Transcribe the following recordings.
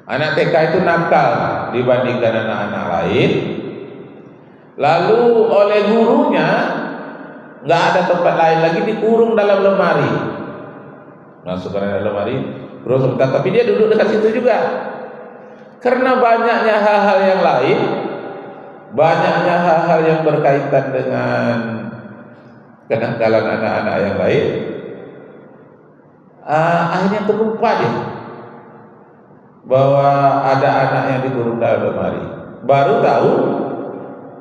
Anak TK itu nakal dibandingkan anak-anak lain. Lalu oleh gurunya nggak ada tempat lain lagi, dikurung dalam lemari. Masukkan dalam lemari, terus sebentar, tapi dia duduk dekat situ juga. Karena banyaknya hal-hal yang lain, banyaknya hal-hal yang berkaitan dengan kenakalan anak-anak yang lain, akhirnya terlupa dia bahwa ada anak yang dikurung dalam lemari. Baru tahu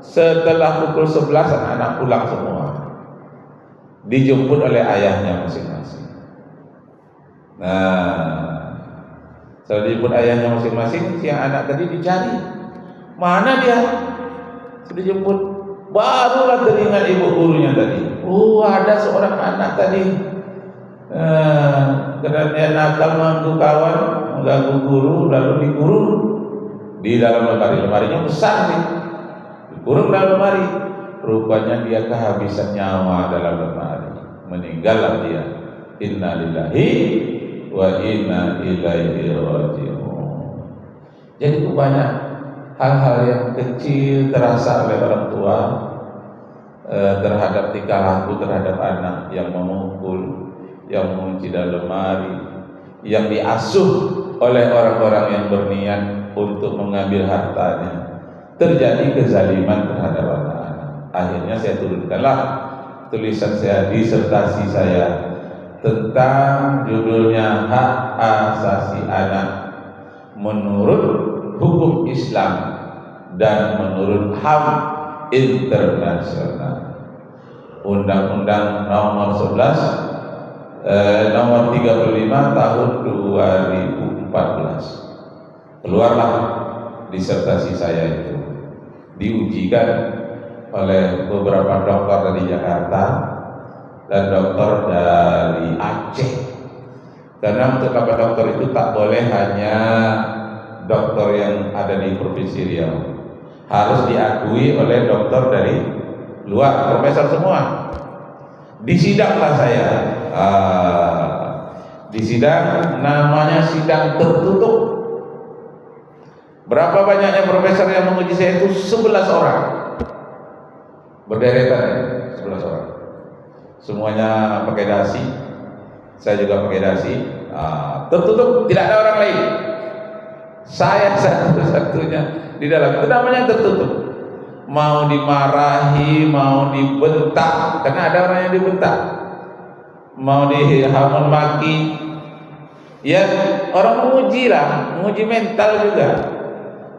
setelah pukul 11 anak-anak pulang semua, dijemput oleh ayahnya masing-masing. Nah, setelah dijemput ayahnya masing-masing, si anak tadi dicari, mana dia? Sudah jemput, barulah teringat ibu gurunya tadi. Ada seorang anak tadi, karena dia nakal mengganggu kawan, mengganggu guru, lalu dikurung di dalam lemari. Lemarinya besar nih, dikurung dalam lemari. Rupanya dia kehabisan nyawa dalam lemari, meninggallah dia. Inna lillahi wa inna ilaihi raji'un. Jadi itu banyak hal-hal yang kecil terasa oleh orang tua terhadap tingkah laku terhadap anak yang memukul, yang mengunci dalam lemari, yang diasuh oleh orang-orang yang berniat untuk mengambil hartanya. Terjadi kezaliman terhadap anak-anak. Akhirnya saya turunkanlah tulisan saya, disertasi saya, tentang judulnya Hak Asasi Anak menurut hukum Islam dan menurut HAM internasional. Undang-Undang nomor 11 nomor 35 tahun 2014. Keluarlah disertasi saya itu, diujikan oleh beberapa dokter dari Jakarta dan dokter dari Aceh. Karena untuk dapat dokter itu tak boleh hanya dokter yang ada di Provinsi Riau, harus diakui oleh dokter dari luar, profesor semua. Disidanglah saya, disidang, namanya sidang tertutup. Berapa banyaknya profesor yang menguji saya itu? 11 orang berderetan, 11 orang. Semuanya pakai dasi, saya juga pakai dasi. Tertutup, tidak ada orang lain. Saya satu-satunya di dalam. Itu namanya tertutup. Mau dimarahi, mau dibentak, karena ada orang yang dibentak, mau dihamun maki, ya orang menguji lah, menguji mental juga,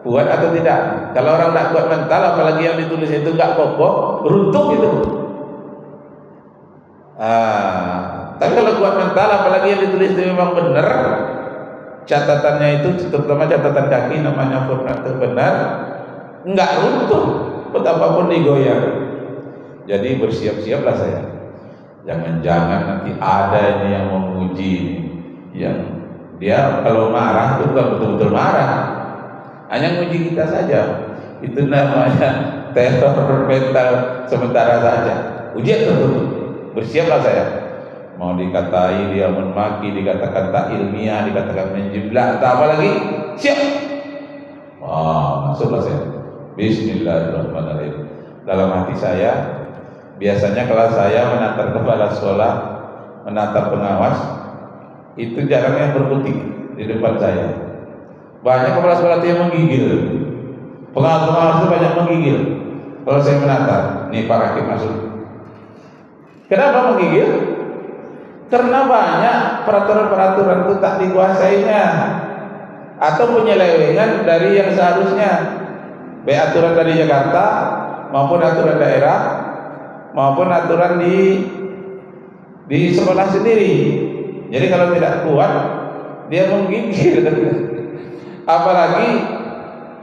kuat atau tidak. Kalau orang tak kuat mental, apalagi yang ditulis itu nggak kokoh, runtuh itu. Tapi kalau kuat mental, apalagi yang ditulis itu memang benar, catatannya itu terutama catatan kaki, namanya format benar, nggak runtuh betapapun digoyang. Jadi bersiap-siaplah saya, jangan-jangan nanti ada ini yang menguji, yang dia kalau marah itu bukan betul-betul marah, hanya menguji kita saja. Itu namanya teror mental sementara saja. Ujian tertutup. Bersiaplah saya, mau dikatai dia menmaki, dikatakan tak ilmiah, dikatakan menjiplak, tak apa lagi, siap. Masuklah saya. Bismillahirrahmanirrahim. Dalam hati saya, biasanya kalau saya menantar kepala sekolah, menantar pengawas, itu jarang yang berkutik di depan saya. Banyak kepala sekolah itu yang menggigil, pengawas-pengawas itu banyak menggigil kalau saya menantar. Nih Pak Rakib masuk. Kenapa menggigil? Karena banyak peraturan-peraturan itu tak dikuasainya, atau penyelewengan dari yang seharusnya. Baik aturan dari Jakarta maupun aturan daerah maupun aturan di sekolah sendiri. Jadi kalau tidak kuat dia menggigil. Apalagi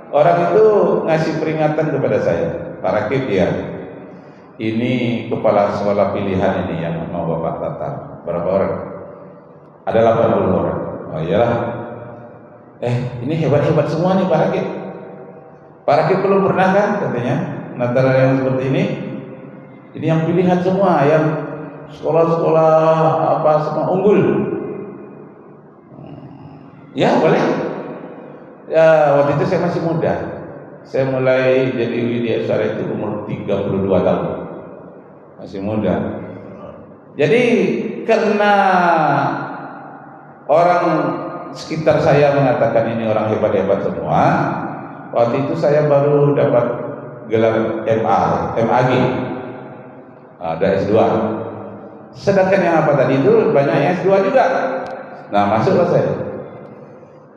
orang itu ngasih peringatan kepada saya, Pak Rakib ya, ini kepala sekolah pilihan ini yang mau Bapak tata. Berapa orang? Ada 80 orang. Oh iyalah. Ini hebat-hebat semua nih Pak Rakib. Pak Rakib belum pernah kan katanya Natal yang seperti ini. Ini yang pilihan semua, yang sekolah-sekolah apa semua unggul. Ya boleh. Ya, waktu itu saya masih muda. Saya mulai jadi Widya Suara itu umur 32 tahun. Masih muda. Jadi karena orang sekitar saya mengatakan ini orang hebat-hebat semua, waktu itu saya baru dapat gelar MAG, ada S2. Sedangkan yang apa tadi itu banyak S2 juga. Nah, masuklah saya.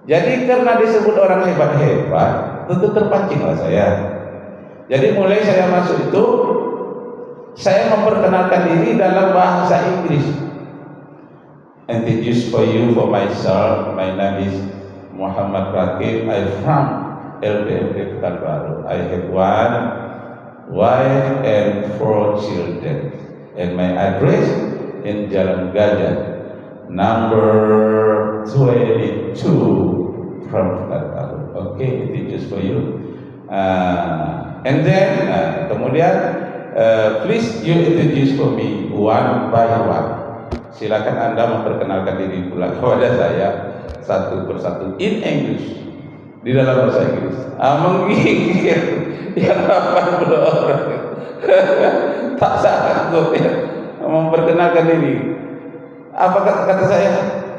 Jadi karena disebut orang hebat-hebat, tentu terpancinglah saya. Jadi mulai saya masuk itu, saya memperkenalkan diri dalam bahasa Inggris. Introduce for you for myself, my name is Muhammad Rakib. I'm from LPMP Pekanbaru. I have one wife and 4 children, and my address in Jalan Gajah, number 22 from Pekanbaru. Okay, introduce for you. And then kemudian please you introduce for me one by one. Silakan Anda memperkenalkan diri pula kepada saya satu persatu in English, di dalam bahasa Inggris. Menggigil yang 80 orang tak sanggup ya memperkenalkan diri. Apa kata saya?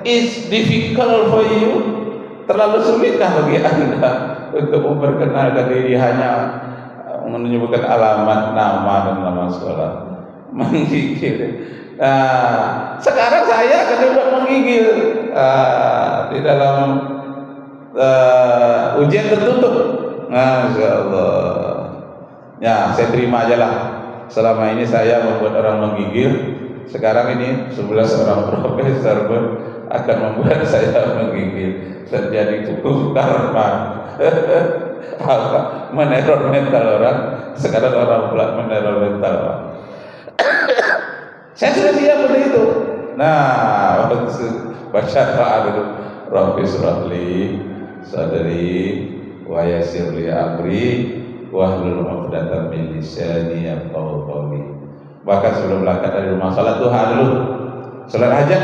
It's difficult for you. Terlalu sulitkah bagi Anda untuk memperkenalkan diri hanya menyebutkan alamat, nama dan nama sekolah? Menggigil. Sekarang saya akan coba menggigil di dalam ujian tertutup. Masya Allah. Ya, saya terima aja lah. Selama ini saya membuat orang menggigil. Sekarang ini 11 orang profesor pun akan membuat saya menggigil. Terjadi cukup karma. Meneror mental orang. Sekarang orang pula meneror mental orang. Saya sudah siap untuk itu. Nah, waktu baca doa dulu. Rabbi shrahli sadri wa yassir li amri wahlul 'uqdatam min lisani yafqahu qawli. Bahkan sebelum berangkat dari rumah salat duha dulu. Salat hajat.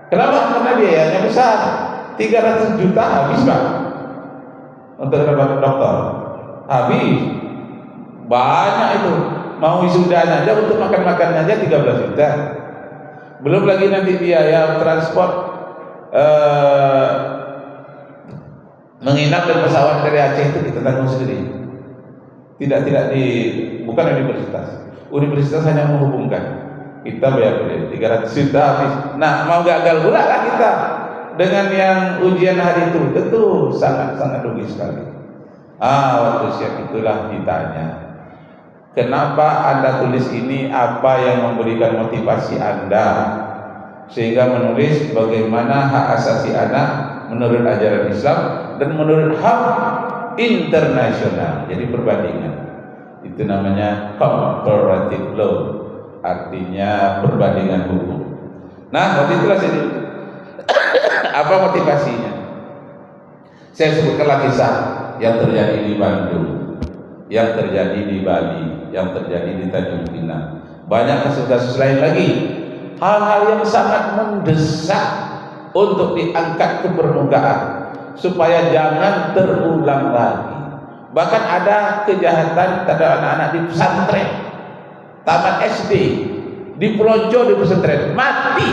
Kenapa? Karena biayanya besar. 300 juta habis, Pak. Untuk dapat dokter. Habis. Banyak itu. Mau wisudanya aja, untuk makan-makannya aja 13 juta. Belum lagi nanti biaya transport, menginap dan pesawat dari Aceh itu kita tanggung sendiri. Tidak bukan universitas. Universitas hanya menghubungkan. Kita bayar 300 juta habis. Nah, mau gagal pula lah kita dengan yang ujian hari itu. Tentu sangat rugi sekali. Waktu siap itulah ditanya, kenapa Anda tulis ini? Apa yang memberikan motivasi Anda sehingga menulis bagaimana hak asasi anak menurut ajaran Islam dan menurut HAM internasional? Jadi perbandingan. Itu namanya comparative law, artinya perbandingan hukum. Nah, waktu itulah saya apa motivasinya? Saya sebutkanlah kisah yang terjadi di Bandung, yang terjadi di Bali, yang terjadi di Tanjung Pinang. Banyak kasus-kasus lain lagi, hal-hal yang sangat mendesak untuk diangkat ke permukaan supaya jangan terulang lagi. Bahkan ada kejahatan terhadap anak-anak di pesantren, tamat SD, dipelonco di pesantren, mati,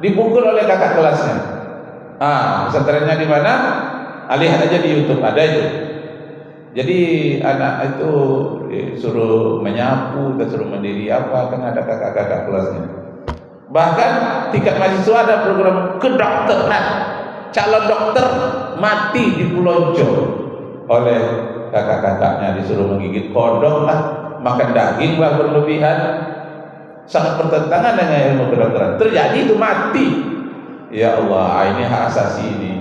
dipukul oleh kakak kelasnya. Pesantrennya di mana? Lihat aja di YouTube, ada itu. Jadi anak itu disuruh menyapu, disuruh mendiri apa, kan ada kakak-kakak kelasnya. Bahkan tingkat mahasiswa ada program kedokteran, calon dokter mati di Pulonco oleh kakak-kakaknya, disuruh menggigit kodok lah, makan daging lah berlebihan, sangat bertentangan dengan ilmu kedokteran. Terjadi itu mati. Ya Allah, ini hak asasi ini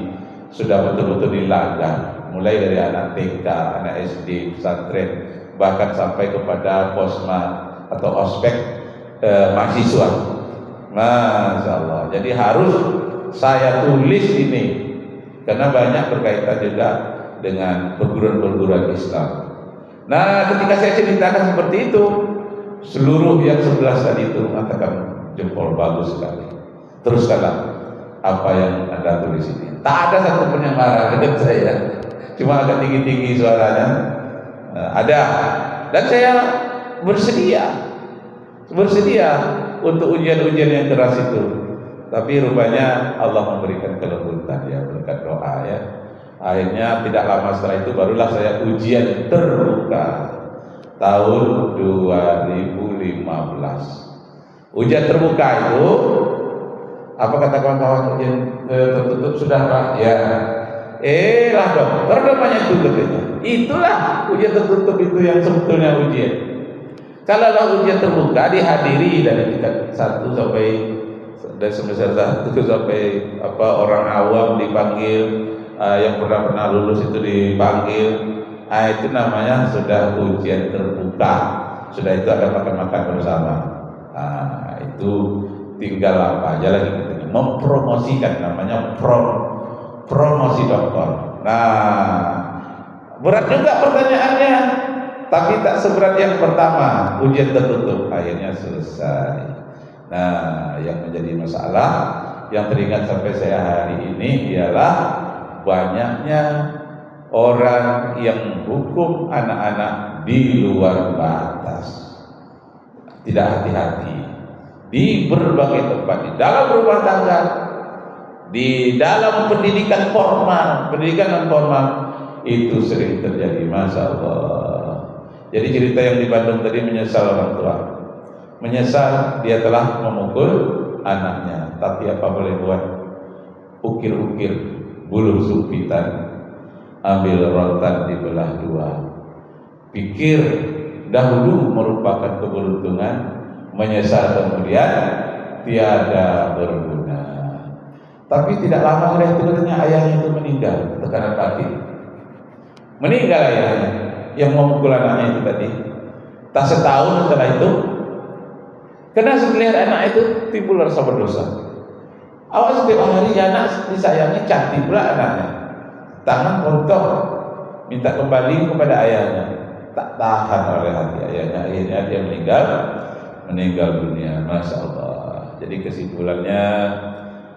sudah betul-betul dilanggar, mulai dari anak TK, anak SD, pesantren, bahkan sampai kepada posma atau ospek mahasiswa. Masya Allah. Jadi harus saya tulis ini karena banyak berkaitan juga dengan perguruan-perguruan Islam. Nah, ketika saya ceritakan seperti itu, seluruh yang 11 tadi itu mengatakan jempol bagus sekali. Teruskanlah. apa yang Anda tulis ini. Tak ada satupun yang marah dengan saya, cuma agak tinggi-tinggi suaranya. Ada, dan saya bersedia untuk ujian-ujian yang keras itu. Tapi rupanya Allah memberikan kelembutan ya berkat doa ya. Akhirnya tidak lama setelah itu barulah saya ujian terbuka tahun 2015. Ujian terbuka itu apa kata kawan-kawan, ujian tertutup sudah Pak? Ya. Lah dokter namanya itu katanya. Itulah ujian tertutup itu yang sebetulnya ujian. Kalau ujian terbuka dihadiri dari tingkat 1 sampai dari semester 1 sampai orang awam dipanggil, yang pernah lulus itu dipanggil. Itu namanya sudah ujian terbuka. Sudah itu ada makan-makan bersama. Itu tinggal apa aja lagi kita mempromosikan, namanya promosi dokter. Berat juga pertanyaannya, tapi tak seberat yang pertama, ujian tertutup. Akhirnya selesai. Yang menjadi masalah yang teringat sampai saya hari ini ialah banyaknya orang yang hukum anak-anak di luar batas, tidak hati-hati di berbagai tempat, di dalam rumah tangga, di dalam pendidikan formal, pendidikan non formal, itu sering terjadi. Masya Allah. Jadi cerita yang di Bandung tadi, menyesal orang tua, menyesal dia telah memukul anaknya, tapi apa boleh buat, ukir-ukir bulu sumpitan, ambil rotan dibelah dua. Pikir dahulu merupakan keberuntungan, menyesal kemudian tiada berguna. Tapi tidak lama setelah itu katanya ayahnya itu meninggal, tekanan batin. Meninggal ayahnya yang memukul anaknya itu tadi. Tak setahun setelah itu, karena sekelihatan anak itu timbul rasa berdosa. Awal setiap hari anak disayangi, cantik pula anaknya, tangan kotor, minta kembali kepada ayahnya. Tak tahan oleh hati ayahnya, akhirnya dia meninggal dunia. Masya Allah. Jadi kesimpulannya,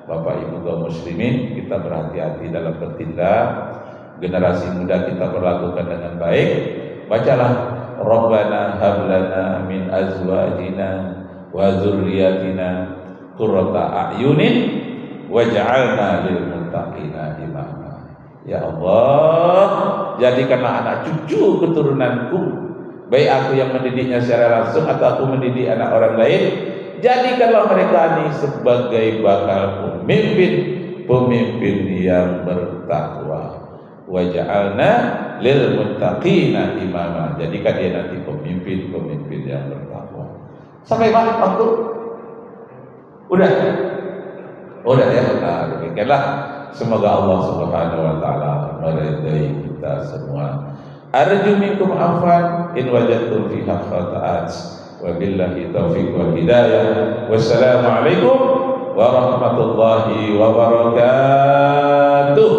Bapak Ibu kaum muslimin, kita berhati-hati dalam bertindak. Generasi muda kita perlakukan dengan baik. Bacalah Rabbana hablana min azwajina wa dzurriyyatina qurrata a'yunin waj'alna lil muttaqina imama. Ya Allah, jadikanlah anak cucu keturunanku, baik aku yang mendidiknya secara langsung atau aku mendidik anak orang lain, jadikanlah mereka ini sebagai bakal pemimpin yang bertakwa. Waj'alna lil muttaqina imama, jadikan dia nanti pemimpin yang bertakwa. Sampai mana waktu? Udah ya. Demikianlah, semoga Allah Subhanahu wa taala meridai kita semua. Arju minkum afwan in wajadtum fiha khata'at. Wabillahi taufiq wal hidayah. Wassalamualaikum warahmatullahi wabarakatuh.